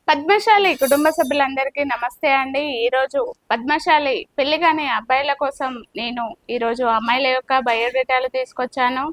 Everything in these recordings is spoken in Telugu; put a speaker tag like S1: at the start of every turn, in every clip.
S1: పద్మశాలి కుటుంబ సభ్యులందరికీ నమస్తే అండి. ఈరోజు పద్మశాలి పెళ్లి కాని అబ్బాయిల కోసం నేను ఈరోజు అమ్మాయిల యొక్క బయోడేటాలు తీసుకొచ్చాను.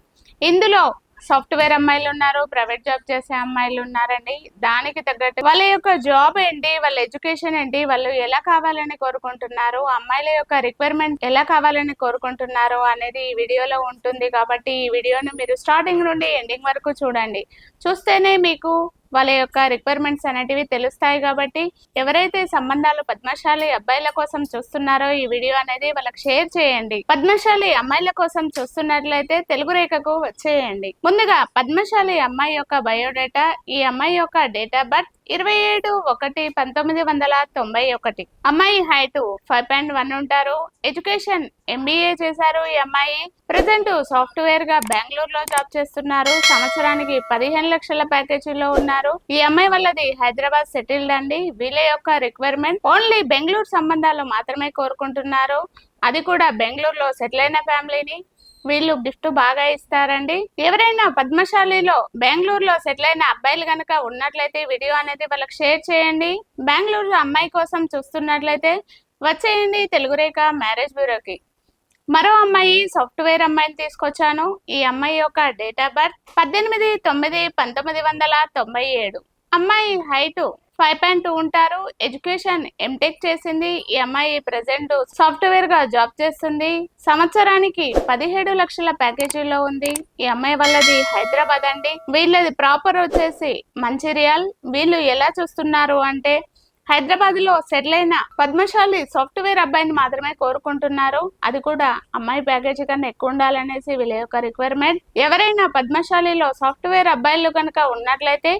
S1: ఇందులో సాఫ్ట్వేర్ అమ్మాయిలు ఉన్నారు, ప్రైవేట్ జాబ్ చేసే అమ్మాయిలు ఉన్నారండి. దానికి తగ్గట్టు వాళ్ళ యొక్క జాబ్ ఏంటి, వాళ్ళ ఎడ్యుకేషన్ ఏంటి, వాళ్ళు ఎలా కావాలని కోరుకుంటున్నారు, అమ్మాయిల యొక్క రిక్వైర్మెంట్ ఎలా కావాలని కోరుకుంటున్నారు అనేది ఈ వీడియోలో ఉంటుంది. కాబట్టి ఈ వీడియోని మీరు స్టార్టింగ్ నుండి ఎండింగ్ వరకు చూడండి. చూస్తేనే మీకు వాళ్ళ యొక్క రిక్వైర్మెంట్స్ అనేటివి తెలుస్తాయి. కాబట్టి ఎవరైతే సంబంధాలు పద్మశాలి అబ్బాయిల కోసం చూస్తున్నారో ఈ వీడియో అనేది వాళ్ళకి షేర్ చేయండి. పద్మశాలి అమ్మాయిల కోసం చూస్తున్నట్లయితే తెలుగు రేఖకు వచ్చేయండి. ముందుగా పద్మశాలి అమ్మాయి యొక్క బయోడేటా. ఈ అమ్మాయి యొక్క డేట్ ఆఫ్ బర్త్ 27/1/1991. అమ్మాయి హైట్ 5.1 ఉంటారు. ఎడ్యుకేషన్ MBA చేశారు. ఈ అమ్మాయి ప్రజెంట్ సాఫ్ట్వేర్ గా బెంగళూరులో జాబ్ చేస్తున్నారు. సంవత్సరానికి 15 లక్షల ప్యాకేజీలో ఉన్నారు. ఈ అమ్మాయి వాళ్ళది హైదరాబాద్ సెటిల్డ్ అండి. వీళ్ళ యొక్క రిక్వైర్మెంట్ ఓన్లీ బెంగళూరు సంబంధాలు మాత్రమే కోరుకుంటున్నారు. అది కూడా బెంగళూరులో సెటిల్ అయిన ఫ్యామిలీని వీళ్ళు గిఫ్ట్ బాగా ఇస్తారండి. ఎవరైనా పద్మశాలిలో బెంగళూరులో సెటిల్ అయిన అబ్బాయిలు కనుక ఉన్నట్లయితే వీడియో అనేది వాళ్ళకి షేర్ చేయండి. బెంగళూరు అమ్మాయి కోసం చూస్తున్నట్లయితే వచ్చేయండి తెలుగు రేఖ మ్యారేజ్ బ్యూరోకి. మరో అమ్మాయి సాఫ్ట్వేర్ అమ్మాయిని తీసుకొచ్చాను. ఈ అమ్మాయి యొక్క డేట్ ఆఫ్ బర్త్ 18/9/1997. అమ్మాయి హైట్ 5.2 ఉంటారు. ఎడ్యుకేషన్ MTech చేసింది. ఈ అమ్మాయి ప్రెసెంట్ సాఫ్ట్వేర్ గా జాబ్ చేస్తుంది. సంవత్సరానికి 17 లక్షల ప్యాకేజీలో ఉంది. ఈ అమ్మాయి వాళ్ళది హైదరాబాద్ అండి. వీళ్ళది ప్రాపర్ వచ్చేసి మంచిర్యాల్. వీళ్ళు ఎలా చూస్తున్నారు అంటే హైదరాబాద్ లో సెటిల్ అయిన పద్మశాలి సాఫ్ట్వేర్ అబ్బాయిని మాత్రమే కోరుకుంటున్నారు. అది కూడా అమ్మాయి ప్యాకేజీ కన్నా ఎక్కువ ఉండాలనేసి వీళ్ళ యొక్క రిక్వైర్మెంట్. ఎవరైనా పద్మశాలిలో సాఫ్ట్వేర్ అబ్బాయిలు కనుక ఉన్నట్లయితే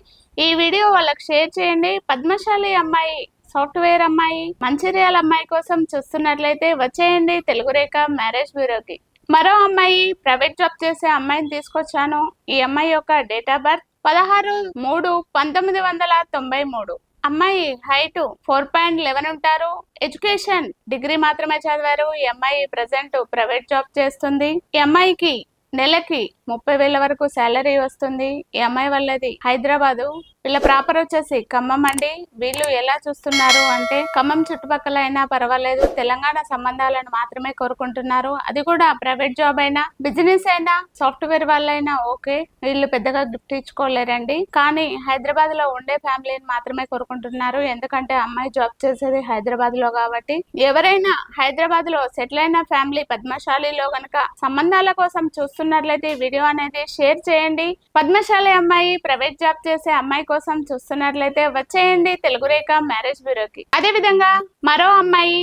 S1: ఈ వీడియో వాళ్ళకి షేర్ చేయండి. పద్మశాలి అమ్మాయి, సాఫ్ట్వేర్ అమ్మాయి, మంచిర్యాల అమ్మాయి కోసం చూస్తున్నట్లయితే వచ్చేయండి తెలుగు రేఖ మ్యారేజ్ బ్యూరోకి. మరో అమ్మాయి ప్రైవేట్ జాబ్ చేసే అమ్మాయిని తీసుకొచ్చాను. ఈ అమ్మాయి యొక్క డేట్ ఆఫ్ బర్త్ 16/3/1993. అమ్మాయి హైట్ 4.11 ఉంటారు. ఎడ్యుకేషన్ డిగ్రీ మాత్రమే చదివారు. ఈ అమ్మాయి ప్రజెంట్ ప్రైవేట్ జాబ్ చేస్తుంది. ఈ అమ్మాయికి నెలకి 30,000 వరకు శాలరీ వస్తుంది. ఈ అమ్మాయి వాళ్ళది హైదరాబాదు. వీళ్ళ ప్రాపర్ వచ్చేసి ఖమ్మం అండి. వీళ్ళు ఎలా చూస్తున్నారు అంటే ఖమ్మం చుట్టుపక్కల అయినా పర్వాలేదు, తెలంగాణ సంబంధాలను మాత్రమే కోరుకుంటున్నారు. అది కూడా ప్రైవేట్ జాబ్ అయినా, బిజినెస్ అయినా, సాఫ్ట్వేర్ వాళ్ళైనా ఓకే. వీళ్ళు పెద్దగా గిఫ్ట్ ఇచ్చుకోలేరండి. కానీ హైదరాబాద్ లో ఉండే ఫ్యామిలీని మాత్రమే కోరుకుంటున్నారు. ఎందుకంటే అమ్మాయి జాబ్ చేసేది హైదరాబాద్ లో కాబట్టి. ఎవరైనా హైదరాబాద్ లో సెటిల్ అయిన ఫ్యామిలీ పద్మశాలిలో గనక సంబంధాల కోసం చూస్తున్నట్లయితే వీడియో అనేది షేర్ చేయండి. పద్మశాలి అమ్మాయి, ప్రైవేట్ జాబ్ చేసే అమ్మాయి కోసం చూస్తున్నట్లయితే వచ్చేయండి తెలుగు రేఖ మ్యారేజ్ బ్యూరోకి. అదే విధంగా మరో అమ్మాయి,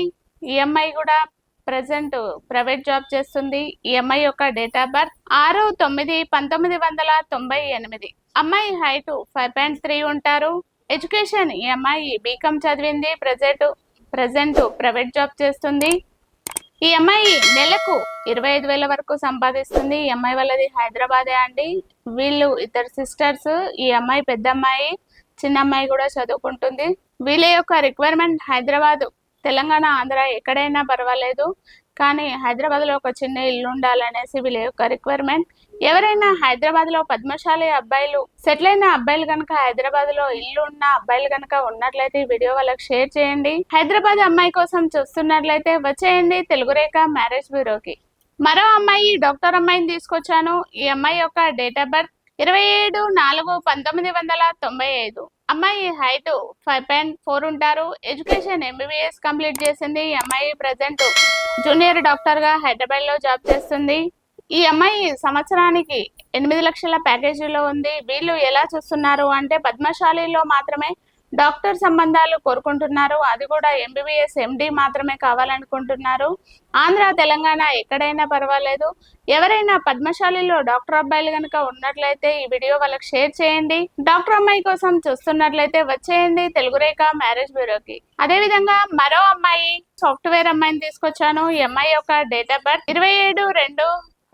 S1: ఈ అమ్మాయి కూడా ప్రెసెంట్ ప్రైవేట్ జాబ్ చేస్తుంది. ఈ అమ్మాయి యొక్క డేట్ ఆఫ్ బర్త్ 6/9/1998. అమ్మాయి హైట్ 5.3 ఉంటారు. ఎడ్యుకేషన్ ఈ అమ్మాయి BCom చదివింది. ప్రెసెంట్ ప్రైవేట్ జాబ్ చేస్తుంది. ఈ అమ్మాయి నెలకు 25,000 వరకు సంపాదిస్తుంది. ఈ అమ్మాయి వాళ్ళది హైదరాబాదే అండి. వీళ్ళు ఇద్దరు సిస్టర్స్. ఈ అమ్మాయి పెద్ద అమ్మాయి, చిన్న అమ్మాయి కూడా చదువుకుంటుంది. వీళ్ళ యొక్క రిక్వైర్మెంట్ హైదరాబాదు, తెలంగాణ, ఆంధ్ర ఎక్కడైనా పర్వాలేదు, కానీ హైదరాబాద్ లో ఒక చిన్న ఇల్లు ఉండాలనేసి వీళ్ళ యొక్క రిక్వైర్మెంట్. ఎవరైనా హైదరాబాద్ లో పద్మశాలి అబ్బాయిలు, సెటిల్ అయిన అబ్బాయిలు కనుక హైదరాబాద్ లో ఇల్లు ఉన్న అబ్బాయిలు కనుక ఉన్నట్లయితే ఈ వీడియో వాళ్ళకి షేర్ చేయండి. హైదరాబాద్ అమ్మాయి కోసం చూస్తున్నట్లయితే వచ్చేయండి తెలుగు రేఖ మ్యారేజ్ బ్యూరోకి. మరో అమ్మాయి డాక్టర్ అమ్మాయిని తీసుకొచ్చాను. ఈ అమ్మాయి యొక్క డేట్ ఆఫ్ బర్త్ 27/4/1995. అమ్మాయి హైట్ 5.4 ఉంటారు. ఎడ్యుకేషన్ MBBS కంప్లీట్ చేసింది. ఈ అమ్మాయి ప్రజెంట్ జూనియర్ డాక్టర్ గా హైదరాబాద్ లో జాబ్ చేస్తుంది. ఈ అమ్మాయి సంవత్సరానికి 8 లక్షల ప్యాకేజీలో ఉంది. వీళ్ళు ఎలా చూస్తున్నారు అంటే పద్మశాలిలో మాత్రమే డాక్టర్ సంబంధాలు కోరుకుంటున్నారు. అది కూడా MBBS MD మాత్రమే కావాలనుకుంటున్నారు. ఆంధ్ర, తెలంగాణ ఎక్కడైనా పర్వాలేదు. ఎవరైనా పద్మశాలిలో డాక్టర్ అబ్బాయిలు కనుక ఉన్నట్లయితే ఈ వీడియో వాళ్ళకి షేర్ చేయండి. డాక్టర్ అమ్మాయి కోసం చూస్తున్నట్లయితే వచ్చేయండి తెలుగు రేఖ మ్యారేజ్ బ్యూరోకి. అదే విధంగా మరో అమ్మాయి సాఫ్ట్వేర్ అమ్మాయిని తీసుకొచ్చాను. ఈ అమ్మాయి యొక్క డేట్ ఆఫ్ బర్త్ 27/2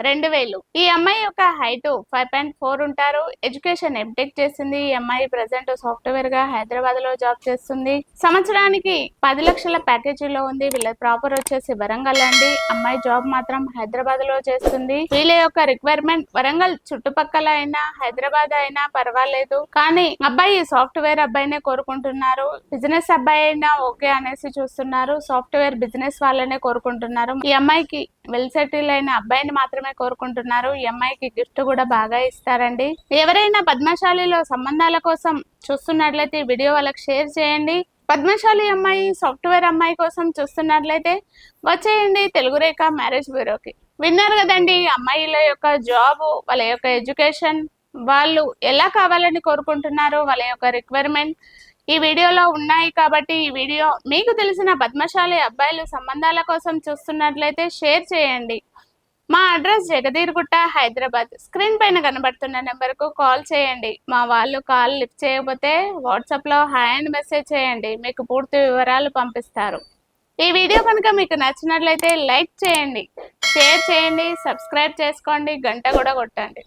S1: 2000. ఈ అమ్మాయి యొక్క హైట్ 5.4 ఉంటారు. ఎడ్యుకేషన్ ఎంటెక్ చేసింది. ఈ అమ్మాయి ప్రెసెంట్ సాఫ్ట్వేర్ గా హైదరాబాద్ లో జాబ్ చేస్తుంది. సంవత్సరానికి 10 లక్షల ప్యాకేజీలో ఉంది. వీళ్ళ ప్రాపర్ వచ్చేసి వరంగల్ అండి. అమ్మాయి జాబ్ మాత్రం హైదరాబాద్ లో చేస్తుంది. వీళ్ళ యొక్క రిక్వైర్మెంట్ వరంగల్ చుట్టుపక్కల అయినా హైదరాబాద్ అయినా పర్వాలేదు, కానీ అబ్బాయి సాఫ్ట్వేర్ అబ్బాయినే కోరుకుంటున్నారు. బిజినెస్ అబ్బాయి అయినా ఓకే అనేసి చూస్తున్నారు. సాఫ్ట్వేర్ బిజినెస్ వాళ్ళనే కోరుకుంటున్నారు. ఈ అమ్మాయికి వెల్ సెటిల్ అయిన అబ్బాయిని మాత్రమే కోరుకుంటున్నారు. ఈ అమ్మాయికి గిఫ్ట్ కూడా బాగా ఇస్తారండి. ఎవరైనా పద్మశాలిలో సంబంధాల కోసం చూస్తున్నట్లయితే ఈ వీడియో వాళ్ళకి షేర్ చేయండి. పద్మశాలి అమ్మాయి సాఫ్ట్వేర్ అమ్మాయి కోసం చూస్తున్నట్లయితే వచ్చేయండి తెలుగు రేఖ మ్యారేజ్ బ్యూరోకి. విన్నారు కదండి, అమ్మాయిల యొక్క జాబ్, వాళ్ళ యొక్క ఎడ్యుకేషన్, వాళ్ళు ఎలా కావాలని కోరుకుంటున్నారు, వాళ్ళ యొక్క రిక్వైర్మెంట్ ఈ వీడియోలో ఉన్నాయి. కాబట్టి ఈ వీడియో మీకు తెలిసిన పద్మశాలి అబ్బాయిలు సంబంధాల కోసం చూస్తున్నట్లయితే షేర్ చేయండి. మా అడ్రస్ జగదీర్గుట్ట, హైదరాబాద్. స్క్రీన్ పైన కనబడుతున్న నెంబర్కు కాల్ చేయండి. మా వాళ్ళు కాల్ లిఫ్ట్ చేయకపోతే వాట్సాప్లో హాయ్ అని మెసేజ్ చేయండి, మీకు పూర్తి వివరాలు పంపిస్తారు. ఈ వీడియో కనుక మీకు నచ్చినట్లయితే లైక్ చేయండి, షేర్ చేయండి, సబ్స్క్రైబ్ చేసుకోండి, గంట కూడా కొట్టండి.